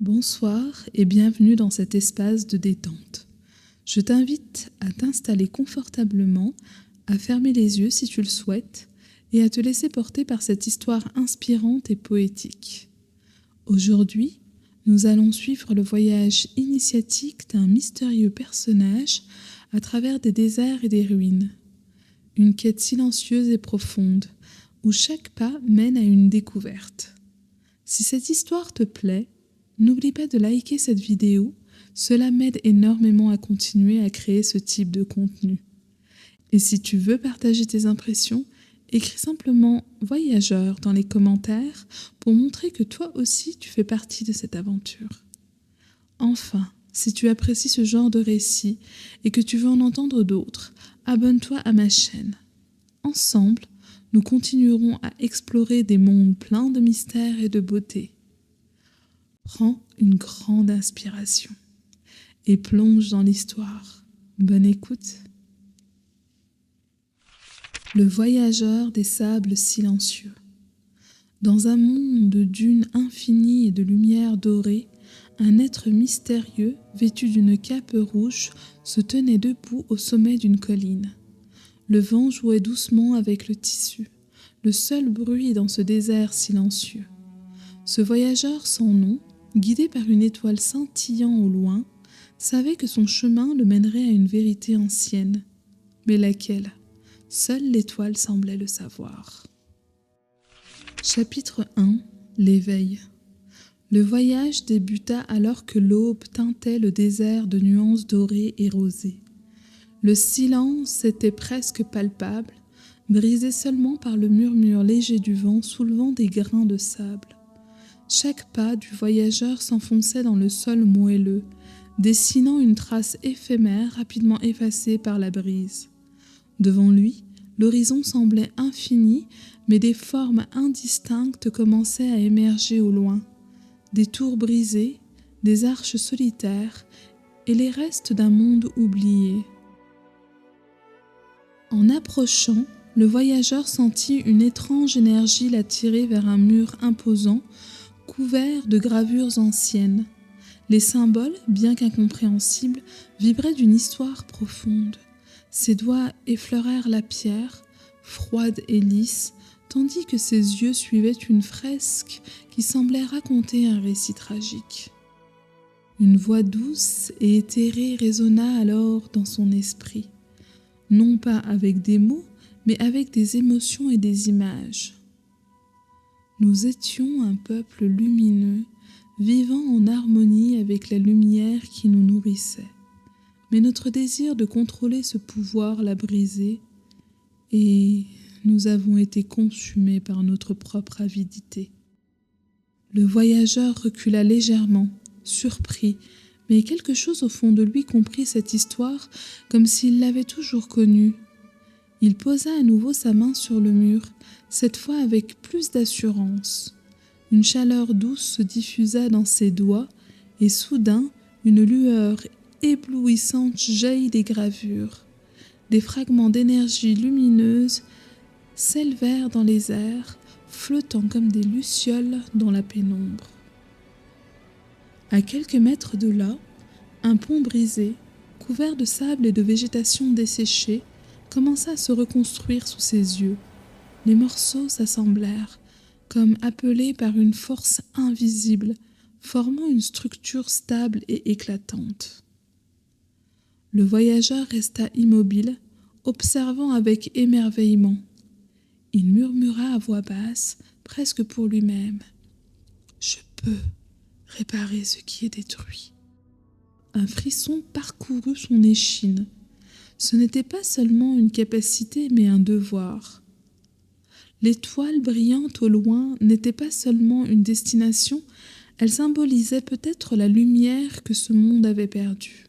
Bonsoir et bienvenue dans cet espace de détente. Je t'invite à t'installer confortablement, à fermer les yeux si tu le souhaites et à te laisser porter par cette histoire inspirante et poétique. Aujourd'hui, nous allons suivre le voyage initiatique d'un mystérieux personnage à travers des déserts et des ruines. Une quête silencieuse et profonde, où chaque pas mène à une découverte. Si cette histoire te plaît, n'oublie pas de liker cette vidéo, cela m'aide énormément à continuer à créer ce type de contenu. Et si tu veux partager tes impressions, écris simplement « voyageur » dans les commentaires pour montrer que toi aussi tu fais partie de cette aventure. Enfin, si tu apprécies ce genre de récit et que tu veux en entendre d'autres, abonne-toi à ma chaîne. Ensemble, nous continuerons à explorer des mondes pleins de mystères et de beauté. Prends une grande inspiration et plonge dans l'histoire. Bonne écoute. Le voyageur des sables silencieux. Dans un monde de dunes infinies et de lumière dorée, un être mystérieux, vêtu d'une cape rouge, se tenait debout au sommet d'une colline. Le vent jouait doucement avec le tissu, le seul bruit dans ce désert silencieux. Ce voyageur sans nom, guidé par une étoile scintillant au loin, savait que son chemin le mènerait à une vérité ancienne. Mais laquelle? Seule l'étoile semblait le savoir. Chapitre 1. L'éveil. Le voyage débuta alors que l'aube teintait le désert de nuances dorées et rosées. Le silence était presque palpable, brisé seulement par le murmure léger du vent soulevant des grains de sable. Chaque pas du voyageur s'enfonçait dans le sol moelleux, dessinant une trace éphémère rapidement effacée par la brise. Devant lui, l'horizon semblait infini, mais des formes indistinctes commençaient à émerger au loin. Des tours brisées, des arches solitaires et les restes d'un monde oublié. En approchant, le voyageur sentit une étrange énergie l'attirer vers un mur imposant, couvert de gravures anciennes. Les symboles, bien qu'incompréhensibles, vibraient d'une histoire profonde. Ses doigts effleurèrent la pierre, froide et lisse, tandis que ses yeux suivaient une fresque qui semblait raconter un récit tragique. Une voix douce et éthérée résonna alors dans son esprit, non pas avec des mots, mais avec des émotions et des images. Nous étions un peuple lumineux, vivant en harmonie avec la lumière qui nous nourrissait. Mais notre désir de contrôler ce pouvoir l'a brisé, et nous avons été consumés par notre propre avidité. Le voyageur recula légèrement, surpris, mais quelque chose au fond de lui comprit cette histoire comme s'il l'avait toujours connue. Il posa à nouveau sa main sur le mur, cette fois avec plus d'assurance. Une chaleur douce se diffusa dans ses doigts, et soudain, une lueur éblouissante jaillit des gravures. Des fragments d'énergie lumineuse s'élevèrent dans les airs, flottant comme des lucioles dans la pénombre. À quelques mètres de là, un pont brisé, couvert de sable et de végétation desséchée, commença à se reconstruire sous ses yeux. Les morceaux s'assemblèrent, comme appelés par une force invisible, formant une structure stable et éclatante. Le voyageur resta immobile, observant avec émerveillement. Il murmura à voix basse, presque pour lui-même. « Je peux réparer ce qui est détruit. » Un frisson parcourut son échine. Ce n'était pas seulement une capacité, mais un devoir. L'étoile brillante au loin n'était pas seulement une destination, elle symbolisait peut-être la lumière que ce monde avait perdue.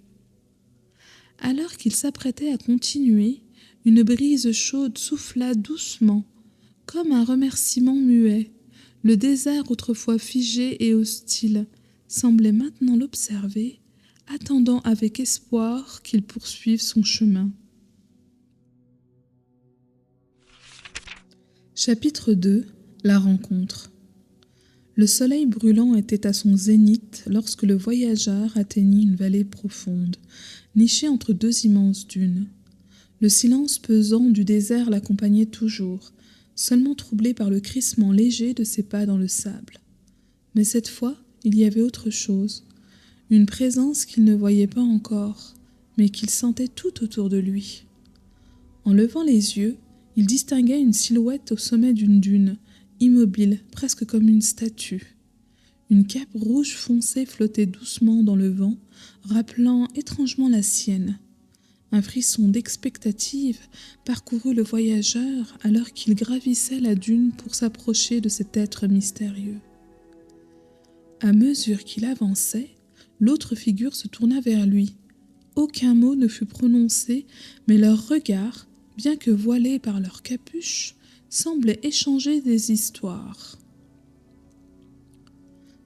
Alors qu'il s'apprêtait à continuer, une brise chaude souffla doucement, comme un remerciement muet. Le désert, autrefois figé et hostile, semblait maintenant l'observer, attendant avec espoir qu'il poursuive son chemin. Chapitre 2. La rencontre. Le soleil brûlant était à son zénith lorsque le voyageur atteignit une vallée profonde, nichée entre deux immenses dunes. Le silence pesant du désert l'accompagnait toujours, seulement troublé par le crissement léger de ses pas dans le sable. Mais cette fois, il y avait autre chose, une présence qu'il ne voyait pas encore, mais qu'il sentait tout autour de lui. En levant les yeux, il distinguait une silhouette au sommet d'une dune, immobile, presque comme une statue. Une cape rouge foncée flottait doucement dans le vent, rappelant étrangement la sienne. Un frisson d'expectative parcourut le voyageur alors qu'il gravissait la dune pour s'approcher de cet être mystérieux. À mesure qu'il avançait, l'autre figure se tourna vers lui. Aucun mot ne fut prononcé, mais leurs regards, bien que voilés par leur capuche, semblaient échanger des histoires.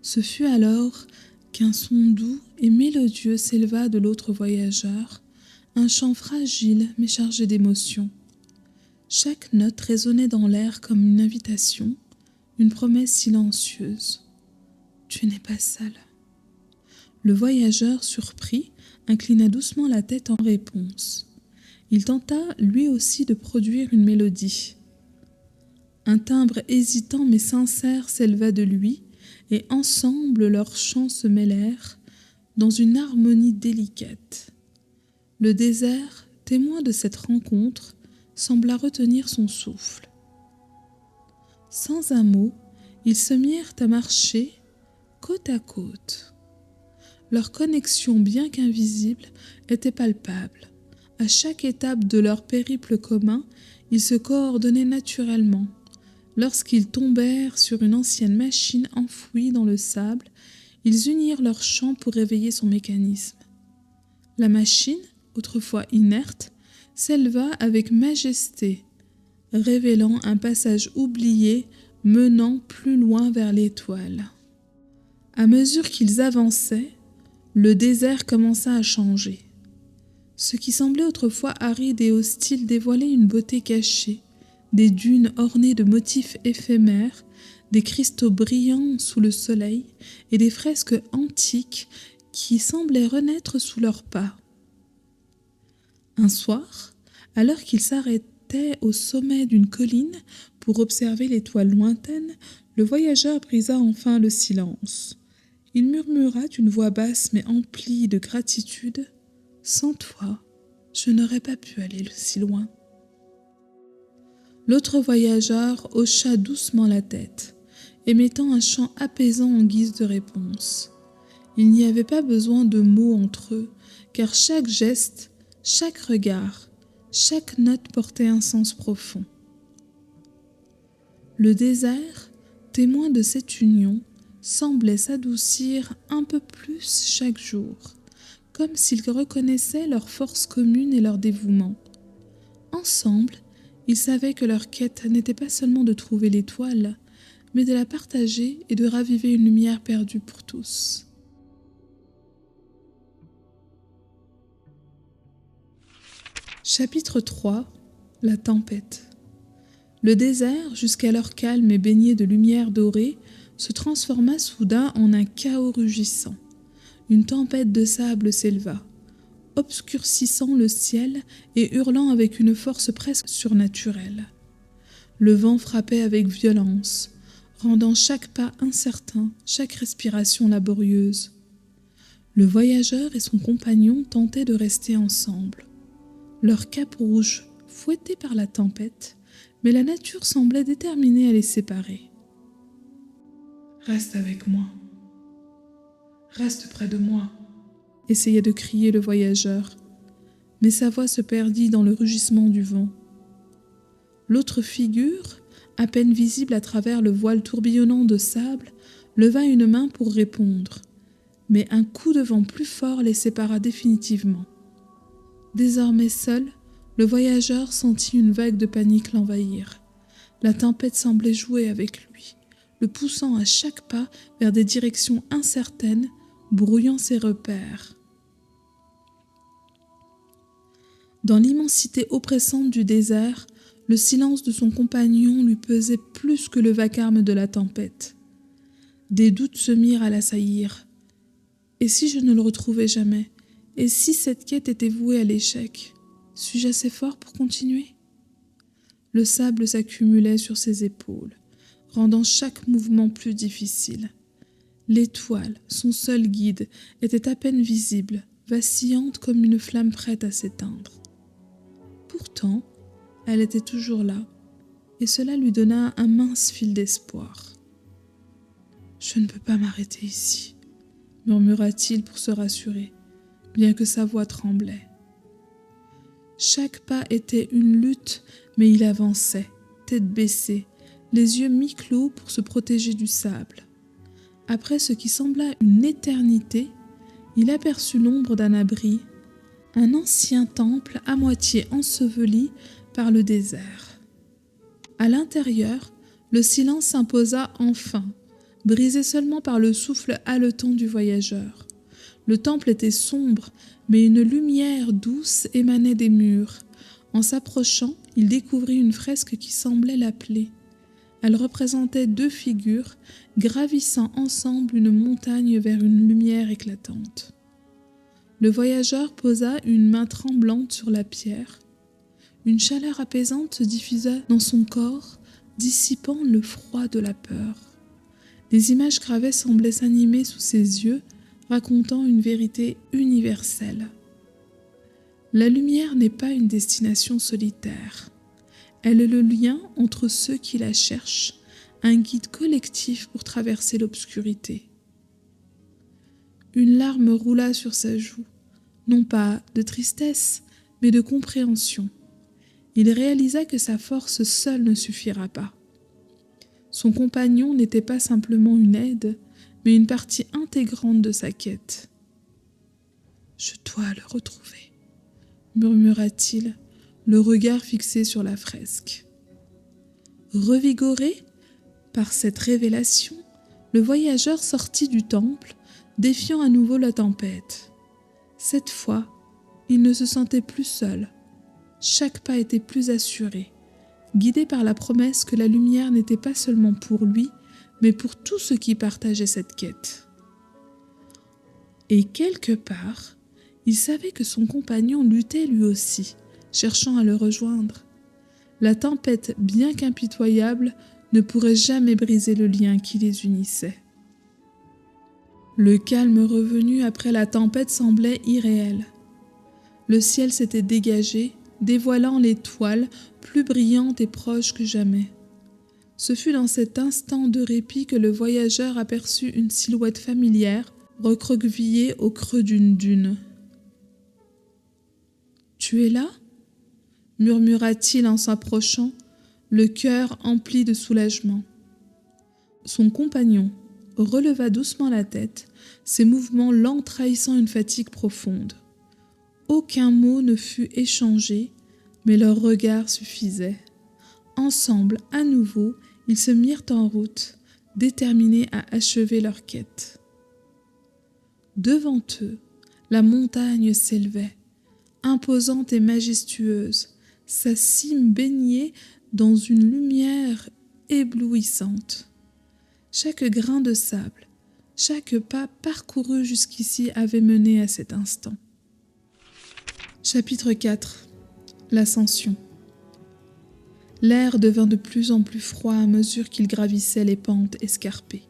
Ce fut alors qu'un son doux et mélodieux s'éleva de l'autre voyageur, un chant fragile mais chargé d'émotion. Chaque note résonnait dans l'air comme une invitation, une promesse silencieuse. « Tu n'es pas seul. » Le voyageur, surpris, inclina doucement la tête en réponse. Il tenta lui aussi de produire une mélodie. Un timbre hésitant mais sincère s'éleva de lui, et ensemble leurs chants se mêlèrent dans une harmonie délicate. Le désert, témoin de cette rencontre, sembla retenir son souffle. Sans un mot, ils se mirent à marcher côte à côte. Leur connexion, bien qu'invisible, était palpable. À chaque étape de leur périple commun, ils se coordonnaient naturellement. Lorsqu'ils tombèrent sur une ancienne machine enfouie dans le sable, ils unirent leurs chants pour réveiller son mécanisme. La machine, autrefois inerte, s'éleva avec majesté, révélant un passage oublié menant plus loin vers l'étoile. À mesure qu'ils avançaient, le désert commença à changer. Ce qui semblait autrefois aride et hostile dévoilait une beauté cachée, des dunes ornées de motifs éphémères, des cristaux brillants sous le soleil et des fresques antiques qui semblaient renaître sous leurs pas. Un soir, alors qu'ils s'arrêtaient au sommet d'une colline pour observer l'étoile lointaine, le voyageur brisa enfin le silence. Il murmura d'une voix basse mais emplie de gratitude : « Sans toi, je n'aurais pas pu aller si loin. » L'autre voyageur hocha doucement la tête, émettant un chant apaisant en guise de réponse. Il n'y avait pas besoin de mots entre eux, car chaque geste, chaque regard, chaque note portait un sens profond. Le désert, témoin de cette union, semblait s'adoucir un peu plus chaque jour, comme s'ils reconnaissaient leur force commune et leur dévouement. Ensemble, ils savaient que leur quête n'était pas seulement de trouver l'étoile, mais de la partager et de raviver une lumière perdue pour tous. Chapitre 3 : La tempête. Le désert, jusqu'alors calme et baigné de lumière dorée, se transforma soudain en un chaos rugissant. Une tempête de sable s'éleva, obscurcissant le ciel et hurlant avec une force presque surnaturelle. Le vent frappait avec violence, rendant chaque pas incertain, chaque respiration laborieuse. Le voyageur et son compagnon tentaient de rester ensemble. Leurs capes rouges, fouettées par la tempête, mais la nature semblait déterminée à les séparer. « Reste avec moi. Reste près de moi », essayait de crier le voyageur, mais sa voix se perdit dans le rugissement du vent. L'autre figure, à peine visible à travers le voile tourbillonnant de sable, leva une main pour répondre, mais un coup de vent plus fort les sépara définitivement. Désormais seul, le voyageur sentit une vague de panique l'envahir. La tempête semblait jouer avec lui, le poussant à chaque pas vers des directions incertaines, brouillant ses repères. Dans l'immensité oppressante du désert, le silence de son compagnon lui pesait plus que le vacarme de la tempête. Des doutes se mirent à l'assaillir. Et si je ne le retrouvais jamais? Et si cette quête était vouée à l'échec? Suis-je assez fort pour continuer? Le sable s'accumulait sur ses épaules, rendant chaque mouvement plus difficile. L'étoile, son seul guide, était à peine visible, vacillante comme une flamme prête à s'éteindre. Pourtant, elle était toujours là, et cela lui donna un mince fil d'espoir. « Je ne peux pas m'arrêter ici », murmura-t-il pour se rassurer, bien que sa voix tremblait. Chaque pas était une lutte, mais il avançait, tête baissée, les yeux mi-clos pour se protéger du sable. Après ce qui sembla une éternité, il aperçut l'ombre d'un abri, un ancien temple à moitié enseveli par le désert. À l'intérieur, le silence s'imposa enfin, brisé seulement par le souffle haletant du voyageur. Le temple était sombre, mais une lumière douce émanait des murs. En s'approchant, il découvrit une fresque qui semblait l'appeler. Elle représentait 2 figures gravissant ensemble une montagne vers une lumière éclatante. Le voyageur posa une main tremblante sur la pierre. Une chaleur apaisante se diffusa dans son corps, dissipant le froid de la peur. Les images gravées semblaient s'animer sous ses yeux, racontant une vérité universelle. La lumière n'est pas une destination solitaire. Elle est le lien entre ceux qui la cherchent, un guide collectif pour traverser l'obscurité. Une larme roula sur sa joue, non pas de tristesse, mais de compréhension. Il réalisa que sa force seule ne suffira pas. Son compagnon n'était pas simplement une aide, mais une partie intégrante de sa quête. « Je dois le retrouver », murmura-t-il, le regard fixé sur la fresque. Revigoré par cette révélation, le voyageur sortit du temple, défiant à nouveau la tempête. Cette fois, il ne se sentait plus seul. Chaque pas était plus assuré, guidé par la promesse que la lumière n'était pas seulement pour lui, mais pour tous ceux qui partageaient cette quête. Et quelque part, il savait que son compagnon luttait lui aussi, cherchant à le rejoindre. La tempête, bien qu'impitoyable, ne pourrait jamais briser le lien qui les unissait. Le calme revenu après la tempête semblait irréel. Le ciel s'était dégagé, dévoilant l'étoile plus brillante et proche que jamais. Ce fut dans cet instant de répit que le voyageur aperçut une silhouette familière, recroquevillée au creux d'une dune. « Tu es là ?» murmura-t-il en s'approchant, le cœur empli de soulagement. Son compagnon releva doucement la tête, ses mouvements lents trahissant une fatigue profonde. Aucun mot ne fut échangé, mais leurs regards suffisaient. Ensemble, à nouveau, ils se mirent en route, déterminés à achever leur quête. Devant eux, la montagne s'élevait, imposante et majestueuse, sa cime baignée dans une lumière éblouissante. Chaque grain de sable, chaque pas parcouru jusqu'ici avait mené à cet instant. Chapitre 4. L'ascension. L'air devint de plus en plus froid à mesure qu'ils gravissaient les pentes escarpées.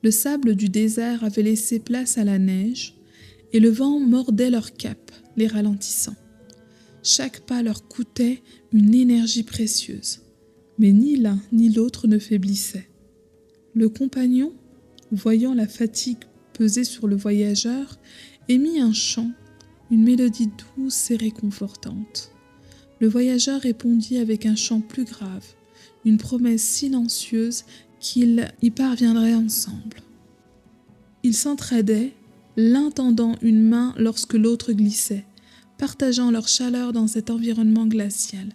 Le sable du désert avait laissé place à la neige, et le vent mordait leurs capes, les ralentissant. Chaque pas leur coûtait une énergie précieuse, mais ni l'un ni l'autre ne faiblissaient. Le compagnon, voyant la fatigue peser sur le voyageur, émit un chant, une mélodie douce et réconfortante. Le voyageur répondit avec un chant plus grave, une promesse silencieuse qu'ils y parviendraient ensemble. Ils s'entraidaient, l'un tendant une main lorsque l'autre glissait, partageant leur chaleur dans cet environnement glacial.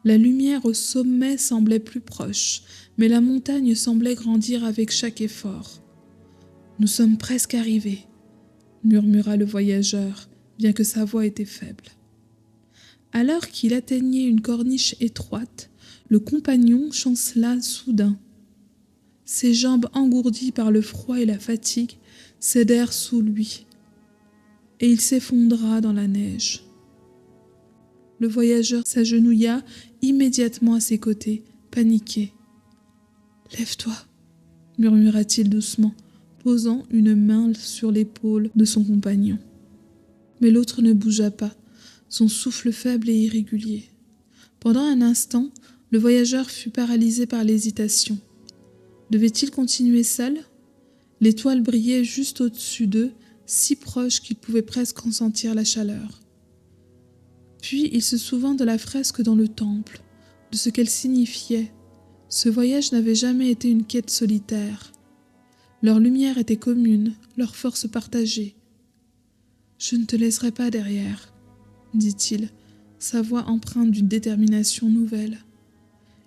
La lumière au sommet semblait plus proche, mais la montagne semblait grandir avec chaque effort. « Nous sommes presque arrivés », murmura le voyageur, bien que sa voix était faible. Alors qu'il atteignait une corniche étroite, le compagnon chancela soudain. Ses jambes engourdies par le froid et la fatigue cédèrent sous lui, et il s'effondra dans la neige. Le voyageur s'agenouilla immédiatement à ses côtés, paniqué. « Lève-toi » murmura-t-il doucement, posant une main sur l'épaule de son compagnon. Mais l'autre ne bougea pas, son souffle faible et irrégulier. Pendant un instant, le voyageur fut paralysé par l'hésitation. Devait-il continuer seul ? L'étoile brillait juste au-dessus d'eux, si proche qu'il pouvait presque en sentir la chaleur. Puis il se souvint de la fresque dans le temple, de ce qu'elle signifiait. Ce voyage n'avait jamais été une quête solitaire. Leur lumière était commune, leur force partagée. « Je ne te laisserai pas derrière », dit-il, sa voix empreinte d'une détermination nouvelle.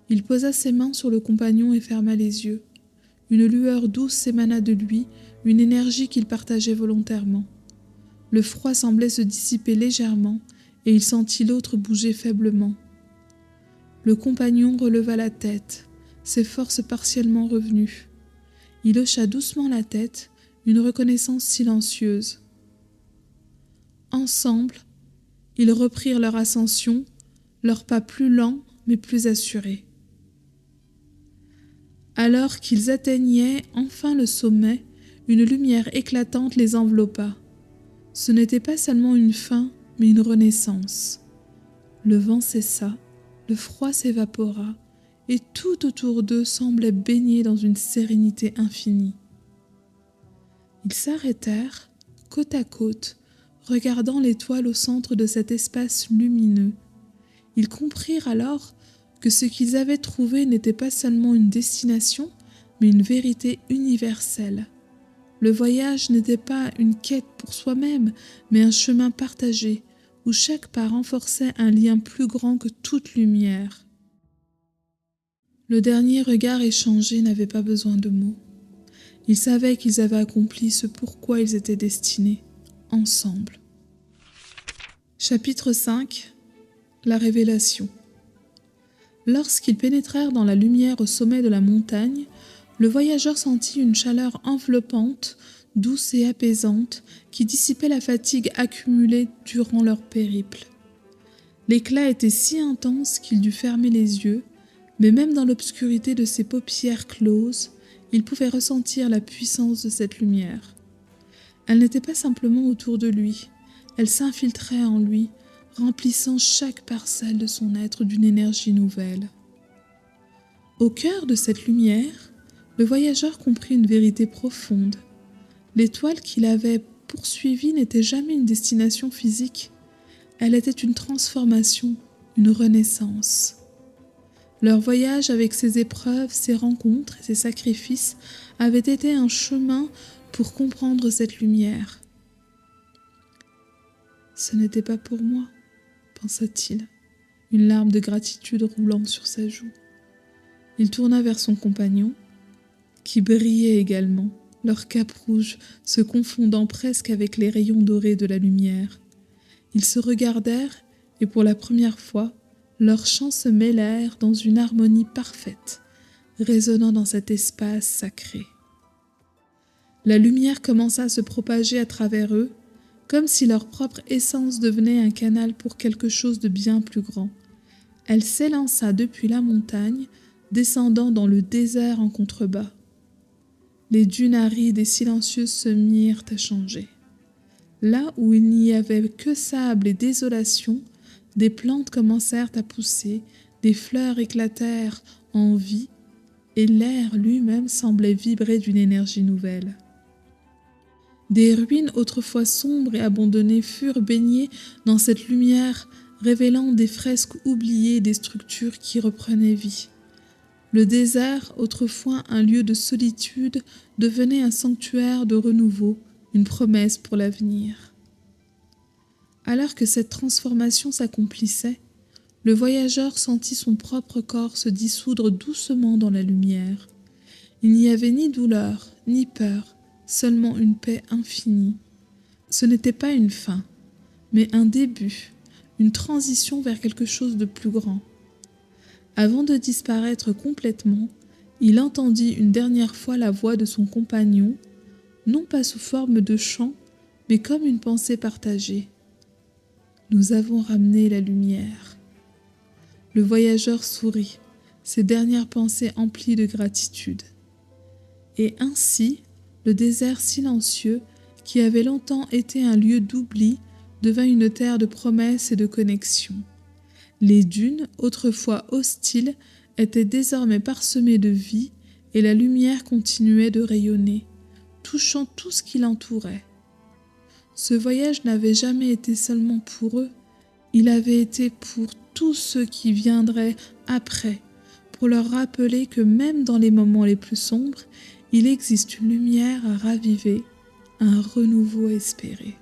Il posa ses mains sur le compagnon et ferma les yeux. Une lueur douce émana de lui, une énergie qu'il partageait volontairement. Le froid semblait se dissiper légèrement et il sentit l'autre bouger faiblement. Le compagnon releva la tête, ses forces partiellement revenues. Il hocha doucement la tête, une reconnaissance silencieuse. Ensemble, ils reprirent leur ascension, leurs pas plus lents mais plus assurés. Alors qu'ils atteignaient enfin le sommet, une lumière éclatante les enveloppa. Ce n'était pas seulement une fin, mais une renaissance. Le vent cessa, le froid s'évapora, et tout autour d'eux semblait baigné dans une sérénité infinie. Ils s'arrêtèrent, côte à côte, regardant l'étoile au centre de cet espace lumineux. Ils comprirent alors que ce qu'ils avaient trouvé n'était pas seulement une destination, mais une vérité universelle. Le voyage n'était pas une quête pour soi-même, mais un chemin partagé, où chaque pas renforçait un lien plus grand que toute lumière. Le dernier regard échangé n'avait pas besoin de mots. Ils savaient qu'ils avaient accompli ce pourquoi ils étaient destinés, ensemble. Chapitre 5 : La révélation. Lorsqu'ils pénétrèrent dans la lumière au sommet de la montagne, le voyageur sentit une chaleur enveloppante, douce et apaisante, qui dissipait la fatigue accumulée durant leur périple. L'éclat était si intense qu'il dut fermer les yeux, mais même dans l'obscurité de ses paupières closes, il pouvait ressentir la puissance de cette lumière. Elle n'était pas simplement autour de lui, elle s'infiltrait en lui, remplissant chaque parcelle de son être d'une énergie nouvelle. Au cœur de cette lumière, le voyageur comprit une vérité profonde. L'étoile qu'il avait poursuivie n'était jamais une destination physique, elle était une transformation, une renaissance. Leur voyage avec ses épreuves, ses rencontres et ses sacrifices avait été un chemin pour comprendre cette lumière. « Ce n'était pas pour moi », pensa-t-il, une larme de gratitude roulant sur sa joue. Il tourna vers son compagnon, qui brillait également, leur cape rouge se confondant presque avec les rayons dorés de la lumière. Ils se regardèrent et pour la première fois, leurs chants se mêlèrent dans une harmonie parfaite, résonnant dans cet espace sacré. La lumière commença à se propager à travers eux, comme si leur propre essence devenait un canal pour quelque chose de bien plus grand. Elle s'élança depuis la montagne, descendant dans le désert en contrebas. Les dunes arides et silencieuses se mirent à changer. Là où il n'y avait que sable et désolation, des plantes commencèrent à pousser, des fleurs éclatèrent en vie, et l'air lui-même semblait vibrer d'une énergie nouvelle. Des ruines autrefois sombres et abandonnées furent baignées dans cette lumière, révélant des fresques oubliées et des structures qui reprenaient vie. Le désert, autrefois un lieu de solitude, devenait un sanctuaire de renouveau, une promesse pour l'avenir. Alors que cette transformation s'accomplissait, le voyageur sentit son propre corps se dissoudre doucement dans la lumière. Il n'y avait ni douleur, ni peur, seulement une paix infinie. Ce n'était pas une fin, mais un début, une transition vers quelque chose de plus grand. Avant de disparaître complètement, il entendit une dernière fois la voix de son compagnon, non pas sous forme de chant, mais comme une pensée partagée. « Nous avons ramené la lumière. » Le voyageur sourit, ses dernières pensées emplies de gratitude. Et ainsi, le désert silencieux, qui avait longtemps été un lieu d'oubli, devint une terre de promesses et de connexion. Les dunes, autrefois hostiles, étaient désormais parsemées de vie et la lumière continuait de rayonner, touchant tout ce qui l'entourait. Ce voyage n'avait jamais été seulement pour eux, il avait été pour tous ceux qui viendraient après, pour leur rappeler que même dans les moments les plus sombres, il existe une lumière à raviver, un renouveau à espérer.